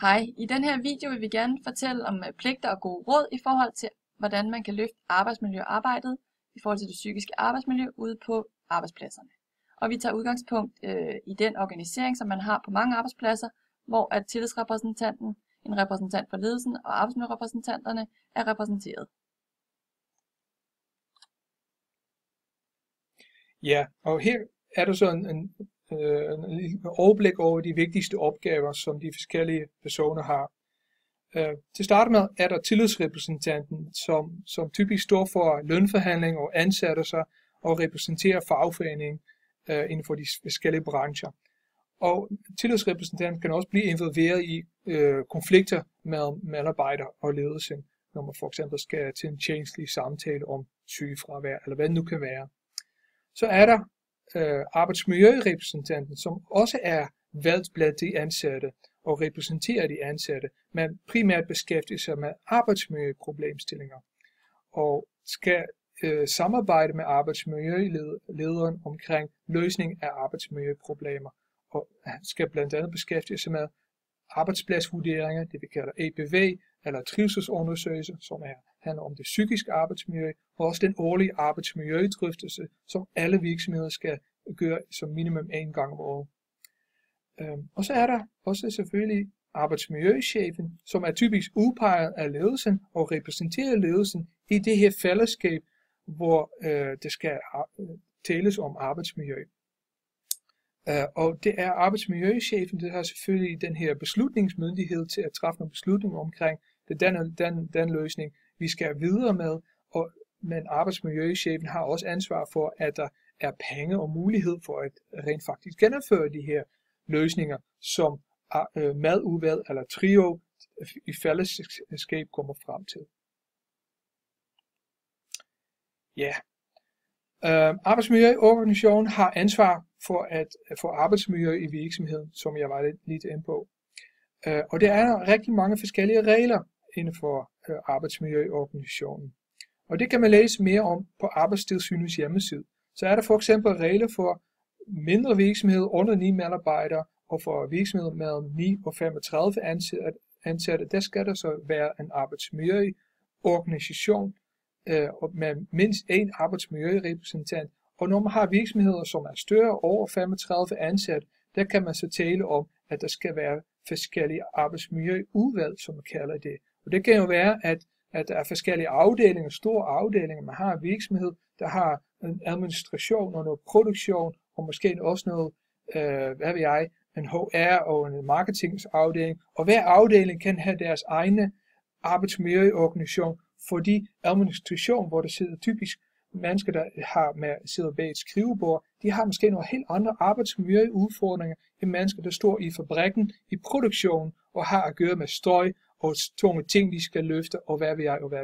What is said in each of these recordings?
Hej, i den her video vil vi gerne fortælle om pligter og gode råd i forhold til, hvordan man kan løfte arbejdsmiljøarbejdet i forhold til det psykiske arbejdsmiljø ude på arbejdspladserne. Og vi tager udgangspunkt i den organisering, som man har på mange arbejdspladser, hvor at tillidsrepræsentanten, en repræsentant for ledelsen og arbejdsmiljørepræsentanterne er repræsenteret. Ja, og her er der så en overblik over de vigtigste opgaver, som de forskellige personer har. Til start med er der tillidsrepræsentanten, som typisk står for lønforhandling og ansætter sig og repræsenterer fagforeningen inden for de forskellige brancher. Og tillidsrepræsentanten kan også blive involveret i konflikter mellem medarbejder og ledelsen, når man for eksempel skal til en tjenestelig samtale om sygefravær, eller hvad det nu kan være. Så er der arbejdsmiljørepræsentanten, som også er valgt blandt de ansatte og repræsenterer de ansatte, men primært beskæftiger sig med arbejdsmiljøproblemstillinger og skal samarbejde med arbejdsmiljølederen omkring løsning af arbejdsmiljøproblemer og skal blandt andet beskæftige sig med arbejdspladsvurderinger, det vi kalder APV, eller trivselsundersøgelser, som handler om det psykiske arbejdsmiljø, og også den årlige arbejdsmiljødrøftelse, som alle virksomheder skal gøre som minimum 1 gang om året. Og så er der også selvfølgelig arbejdsmiljøchefen, som er typisk udpeget af ledelsen og repræsenterer ledelsen i det her fællesskab, hvor det skal tales om arbejdsmiljø. Og det er arbejdsmiljøchefen, der har selvfølgelig den her beslutningsmyndighed til at træffe nogle beslutninger omkring den løsning, vi skal videre med. Men arbejdsmiljøchefen har også ansvar for, at der er penge og mulighed for at rent faktisk gennemføre de her løsninger, som madudvalg eller trio i fællesskab kommer frem til. Ja. Arbejdsmiljøorganisationen har ansvar for at få arbejdsmiljø i virksomheden, som jeg var lidt inde på. Og der er rigtig mange forskellige regler inden for arbejdsmiljøorganisationen. Og det kan man læse mere om på Arbejdstilsynets hjemmeside. Så er der for eksempel regler for mindre virksomheder under 9 medarbejdere, og for virksomheder mellem 9 og 35 ansatte, der skal der så være en arbejdsmiljøorganisation med mindst 1 arbejdsmiljørepræsentant. Og når man har virksomheder, som er større over 35 ansatte, der kan man så tale om, at der skal være forskellige arbejdsmiljøudvalg, som man kalder det. Og det kan jo være, at der er forskellige afdelinger, store afdelinger. Man har en virksomhed, der har en administration og noget produktion, og måske også noget, en HR og en marketingsafdeling. Og hver afdeling kan have deres egne arbejdsmiljøorganisation, fordi administration, hvor der sidder typisk mennesker, der sidder bag et skrivebord, de har måske nogle helt andre arbejdsmiljøudfordringer end mennesker, der står i fabrikken, i produktionen, og har at gøre med støj og tunge ting, de skal løfte, og hvad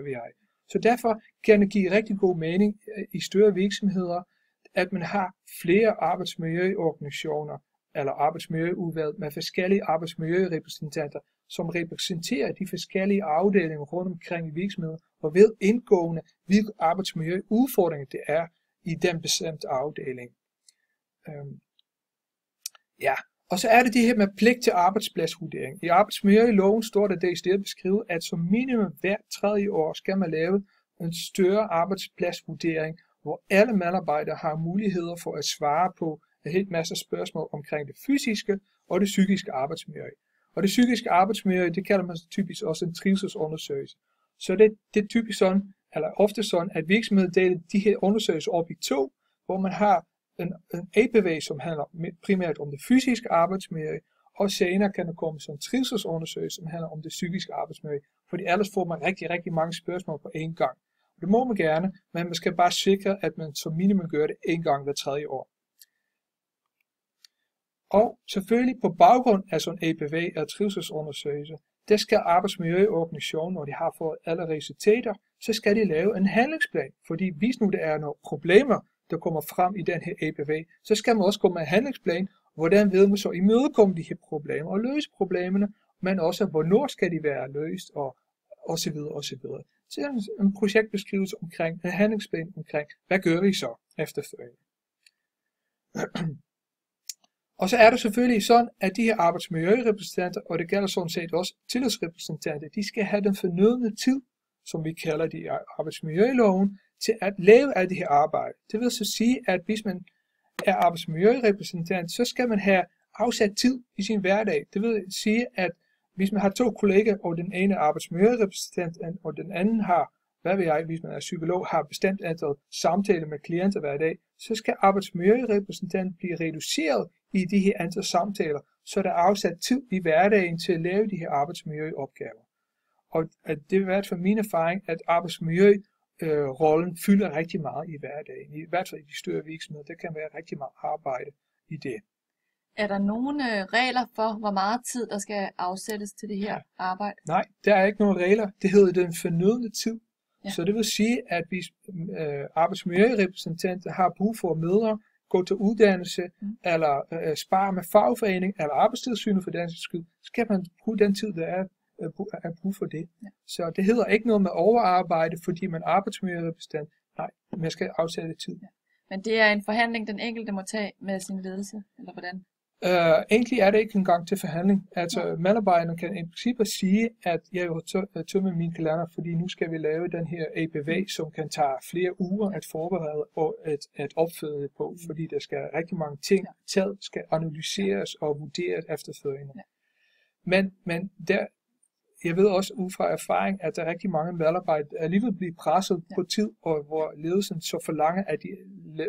ved jeg. Så derfor kan det give rigtig god mening i større virksomheder, at man har flere arbejdsmiljøorganisationer, eller arbejdsmiljøudvalg med forskellige arbejdsmiljørepræsentanter, som repræsenterer de forskellige afdelinger rundt omkring i virksomheden, og ved indgående, hvilke arbejdsmiljøudfordringer det er i den bestemte afdeling. Og så er det her med pligt til arbejdspladsvurdering. I arbejdsmiljøloven står der i stedet beskrevet, at som minimum hvert 3. år skal man lave en større arbejdspladsvurdering, hvor alle medarbejdere har muligheder for at svare på en helt masse spørgsmål omkring det fysiske og det psykiske arbejdsmiljø. Og det psykiske arbejdsmiljø, det kalder man typisk også en trivselsundersøgelse. Så det er typisk sådan, eller ofte sådan, at virksomheder deler de her undersøgelser op i 2, hvor man har en APV, som handler primært om det fysiske arbejdsmiljø, og senere kan der komme sådan en trivselsundersøgelse, som handler om det psykiske arbejdsmiljø, fordi ellers får man rigtig, rigtig mange spørgsmål på én gang. Og det må man gerne, men man skal bare sikre, at man som minimum gør det 1 gang hver 3. år. Og selvfølgelig på baggrund af sådan en APV eller trivselsundersøgelse, der skal arbejdsmiljøorganisationen, når de har fået alle resultater, så skal de lave en handlingsplan. Fordi hvis nu der er nogle problemer, der kommer frem i den her APV, så skal man også komme med en handlingsplan, hvordan ved man så imødekomme de her problemer og løse problemerne, men også hvornår skal de være løst og så videre og så videre. Så er en projektbeskrivelse omkring, en handlingsplan omkring, hvad gør vi så efterfølgende. Og så er der selvfølgelig sådan, at de her arbejdsmiljørepræsentanter, og det gælder sådan set også tillidsrepræsentanter, de skal have den fornødne tid, som vi kalder det i arbejdsmiljøloven, til at lave alt det her arbejde. Det vil så sige, at hvis man er arbejdsmiljørepræsentant, så skal man have afsat tid i sin hverdag. Det vil sige, at hvis man har 2 kolleger, og den ene er arbejdsmiljørepræsentant, og den anden har, hvad ved jeg, hvis man er psykolog, har bestemt antal samtaler med klienter hver dag, så skal arbejdsmiljørepræsentanten blive reduceret i de her antal samtaler, så der er afsat tid i hverdagen til at lave de her arbejdsmiljøopgaver. Og det vil være for min erfaring, at arbejdsmiljørollen fylder rigtig meget i hverdagen. I hvert fald i de større virksomheder, der kan være rigtig meget arbejde i det. Er der nogle regler for, hvor meget tid, der skal afsættes til det her arbejde? Nej, der er ikke nogen regler. Det hedder den fornødne tid. Ja. Så det vil sige, at hvis arbejdsmiljørepræsentanter har brug for møder, gå til uddannelse, eller spare med fagforening, eller arbejdstilsynet for den skyld, så skal man bruge den tid, der er brug for det. Ja. Så det hedder ikke noget med overarbejde, fordi man arbejdsmiljørepræsentant. Nej, man skal afsætte tid. Ja. Men det er en forhandling, den enkelte må tage med sin ledelse, eller hvordan? Egentlig er det ikke engang til forhandling. Altså medarbejderne kan i princippet sige, at jeg vil tømme min kalender, fordi nu skal vi lave den her APV, som kan tage flere uger at forberede og at opføre det på, fordi der skal rigtig mange ting taget, skal analyseres og vurderes efterfølgende. Ja. Men der, jeg ved også ud fra erfaring, at der er rigtig mange medarbejdere alligevel bliver presset på tid, og hvor ledelsen så forlanger, at de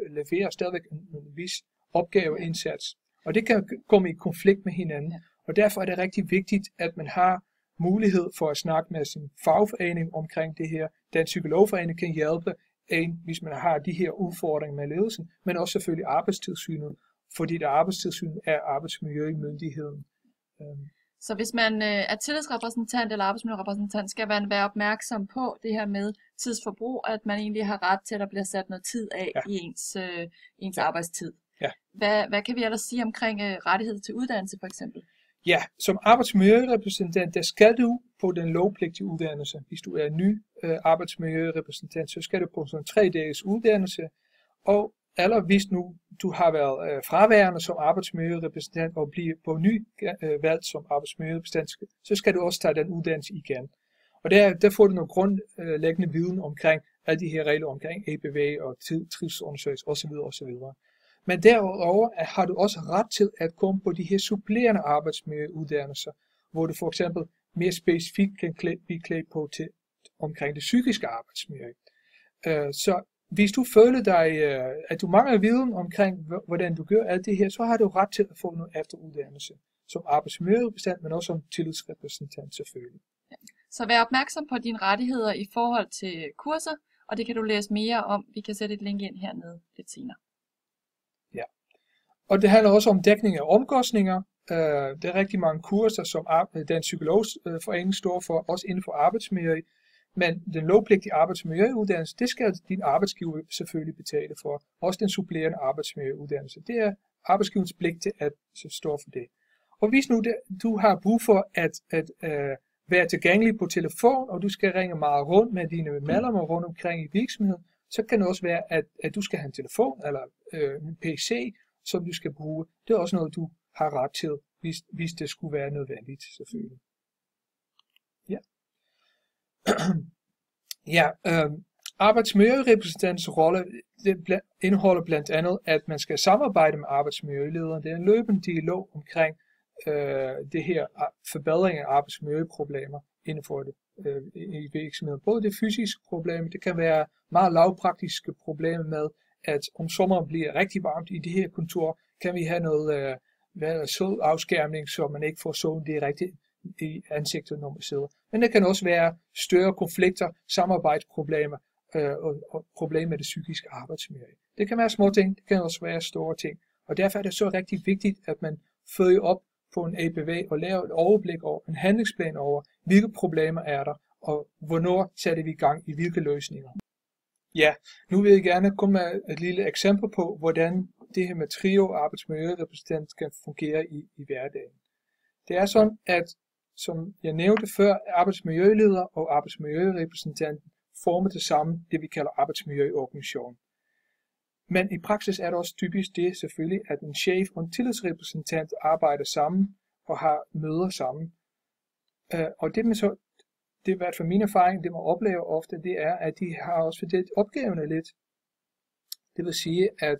leverer stadigvæk en vis opgaveindsats. Og det kan komme i konflikt med hinanden. Ja. Og derfor er det rigtig vigtigt, at man har mulighed for at snakke med sin fagforening omkring det her. Den psykologforening kan hjælpe en, hvis man har de her udfordringer med ledelsen, men også selvfølgelig arbejdstilsynet, fordi det arbejdstilsynet er arbejdsmiljømyndigheden. Så hvis man er tillidsrepræsentant eller arbejdsmiljørepræsentant, skal man være opmærksom på det her med tidsforbrug, at man egentlig har ret til, at der bliver sat noget tid af i ens arbejdstid. Ja. Hvad kan vi ellers sige omkring rettighed til uddannelse for eksempel? Ja, som arbejdsmiljørepræsentant, der skal du på den lovpligtige uddannelse. Hvis du er ny arbejdsmiljørepræsentant, så skal du på sådan 3 dages uddannelse. Og eller hvis nu du har været fraværende som arbejdsmiljørepræsentant og bliver på ny valgt som arbejdsmiljørepræsentant, så skal du også tage den uddannelse igen. Og der får du nogle grundlæggende viden omkring alle de her regler omkring APV og trivselsundersøgelse osv. osv. Men derudover har du også ret til at komme på de her supplerende arbejdsmiljøuddannelser, hvor du for eksempel mere specifikt kan blive klædt på til omkring det psykiske arbejdsmiljø. Så hvis du føler dig, at du mangler viden omkring, hvordan du gør alt det her, så har du ret til at få noget efteruddannelse som arbejdsmiljørepræsentant, men også som tillidsrepræsentant selvfølgelig. Ja. Så vær opmærksom på dine rettigheder i forhold til kurser, og det kan du læse mere om. Vi kan sætte et link ind hernede lidt senere. Ja, og det handler også om dækning af omkostninger. Der er rigtig mange kurser, som den psykologforening står for, også inden for arbejdsmiljø. Men den lovpligtige arbejdsmiljøuddannelse, det skal din arbejdsgiver selvfølgelig betale for. Også den supplerende arbejdsmiljøuddannelse. Det er arbejdsgiverens pligt til at stå for det. Og hvis nu du har brug for at være tilgængelig på telefon, og du skal ringe meget rundt med dine medlemmer rundt omkring i virksomheden, så kan det også være, at du skal have en telefon eller en PC, som du skal bruge. Det er også noget, du har ret til, hvis det skulle være nødvendigt, selvfølgelig. Ja. Ja, arbejdsmiljørepræsentantens rolle indeholder blandt andet, at man skal samarbejde med arbejdsmiljølederen. Det er en løbende dialog omkring det her forbedring af arbejdsmiljøproblemer inden for det i virksomheden. Både det fysiske problem, det kan være meget lavpraktiske problemer med, at om sommeren bliver rigtig varmt i det her kontor, kan vi have noget solafskærmning, så man ikke får solen direkte i ansigtet, når man sidder. Men det kan også være større konflikter, samarbejdsproblemer og problemer med det psykiske arbejdsmiljø. Det kan være små ting, det kan også være store ting. Og derfor er det så rigtig vigtigt, at man følger op på en APV og laver et overblik over, en handlingsplan over, hvilke problemer er der, og hvornår sætter vi i gang i hvilke løsninger. Ja, nu vil jeg gerne komme med et lille eksempel på, hvordan det her med trio arbejdsmiljørepræsentant kan fungere i hverdagen. Det er sådan, at som jeg nævnte før, arbejdsmiljøleder og arbejdsmiljørepræsentanten former det samme, det vi kalder arbejdsmiljøorganisation. Men i praksis er det også typisk det selvfølgelig, at en chef og en tillidsrepræsentant arbejder sammen og har møder sammen. Og det er i hvert fald min erfaring, det man oplever ofte, det er, at de har også fordelt opgaverne lidt. Det vil sige, at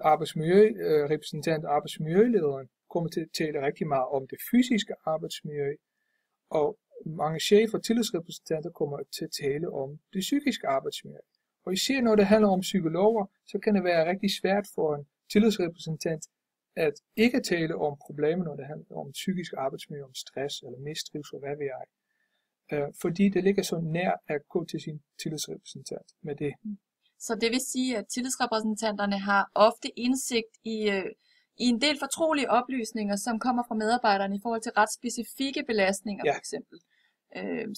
arbejdsmiljørepræsentant og arbejdsmiljølederen kommer til at tale rigtig meget om det fysiske arbejdsmiljø, og mange chefer og tillidsrepræsentanter kommer til at tale om det psykiske arbejdsmiljø. Og især når det handler om psykologer, så kan det være rigtig svært for en tillidsrepræsentant at ikke tale om problemer, når det handler om psykisk arbejdsmiljø, om stress eller mistrivsel, hvad ved jeg. Fordi det ligger så nær at gå til sin tillidsrepræsentant med det. Så det vil sige, at tillidsrepræsentanterne har ofte indsigt i en del fortrolige oplysninger, som kommer fra medarbejderne i forhold til ret specifikke belastninger, for eksempel,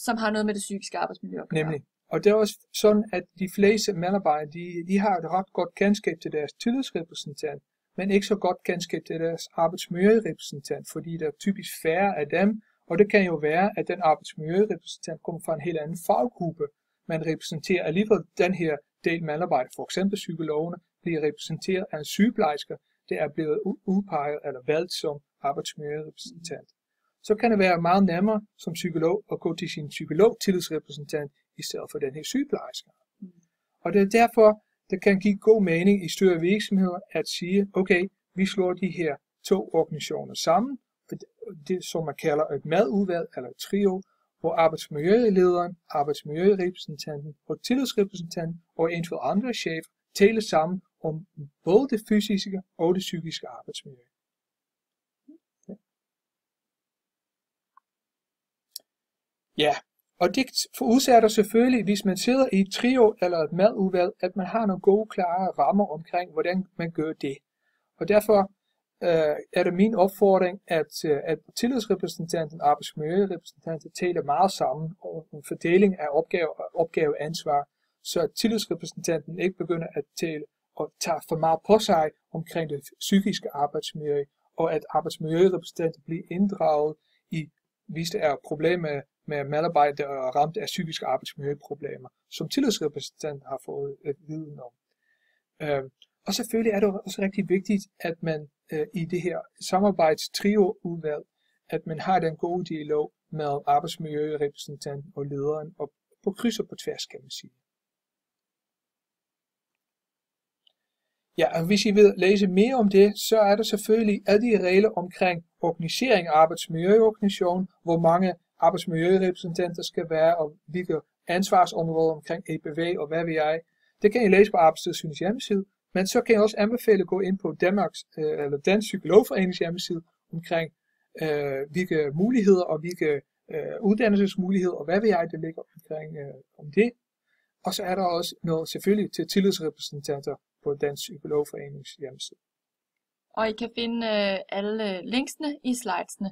som har noget med det psykiske arbejdsmiljø at gøre. Nemlig. Og det er også sådan, at de fleste medarbejdere, de har et ret godt kendskab til deres tillidsrepræsentant, men ikke så godt kendskab til deres arbejdsmiljørepræsentant, fordi der er typisk færre af dem, og det kan jo være, at den arbejdsmiljørepræsentant kommer fra en helt anden faggruppe. Man repræsenterer alligevel den her del medarbejder, for eksempel psykologerne, bliver repræsenteret af en sygeplejerske, det er blevet udpeget eller valgt som arbejdsmiljørepræsentant. Så kan det være meget nemmere som psykolog at gå til sin psykolog-tillidsrepræsentant i stedet for den her sygeplejerske. Og det er derfor, det kan give god mening i større virksomheder at sige, okay, vi slår de her to organisationer sammen, det som man kalder et madudvalg eller et trio, hvor arbejdsmiljølederen, arbejdsmiljørepræsentanten og tillidsrepræsentanten og eventuelt andre chefer taler sammen om både det fysiske og det psykiske arbejdsmiljø. Ja, og det forudsætter selvfølgelig, hvis man sidder i et trio eller et madudvalg, at man har nogle gode, klare rammer omkring, hvordan man gør det. Og derfor er det min opfordring, at tillidsrepræsentanten og arbejdsmiljørepræsentanten taler meget sammen om fordeling af opgaveansvar, så tillidsrepræsentanten ikke begynder at tale og tager for meget på sig omkring det psykiske arbejdsmiljø, og at arbejdsmiljørepræsentanten bliver inddraget i, hvis der er problemer med medarbejdere, der er ramt af psykiske arbejdsmiljøproblemer, som tillidsrepræsentanten har fået viden om. Og selvfølgelig er det også rigtig vigtigt, at man i det her samarbejdstrio-udvalg, at man har den gode dialog med arbejdsmiljørepræsentanten og lederen, og på kryds og på tværs, kan man sige. Ja, og hvis I vil læse mere om det, så er der selvfølgelig alle de regler omkring organisering af arbejdsmiljøorganisationen, hvor mange arbejdsmiljørepræsentanter skal være, og hvilke ansvarsområder omkring EPV og hvad ved jeg. Det kan I læse på Arbejdstilsynets hjemmeside, men så kan jeg også anbefale at gå ind på Dansk Psykologforenings hjemmeside omkring hvilke muligheder og hvilke uddannelsesmuligheder og hvad ved jeg, det ligger omkring om det. Og så er der også noget selvfølgelig til tillidsrepræsentanter på Dansk Psykologforenings hjemmeside. Og I kan finde alle linksene i slidesene.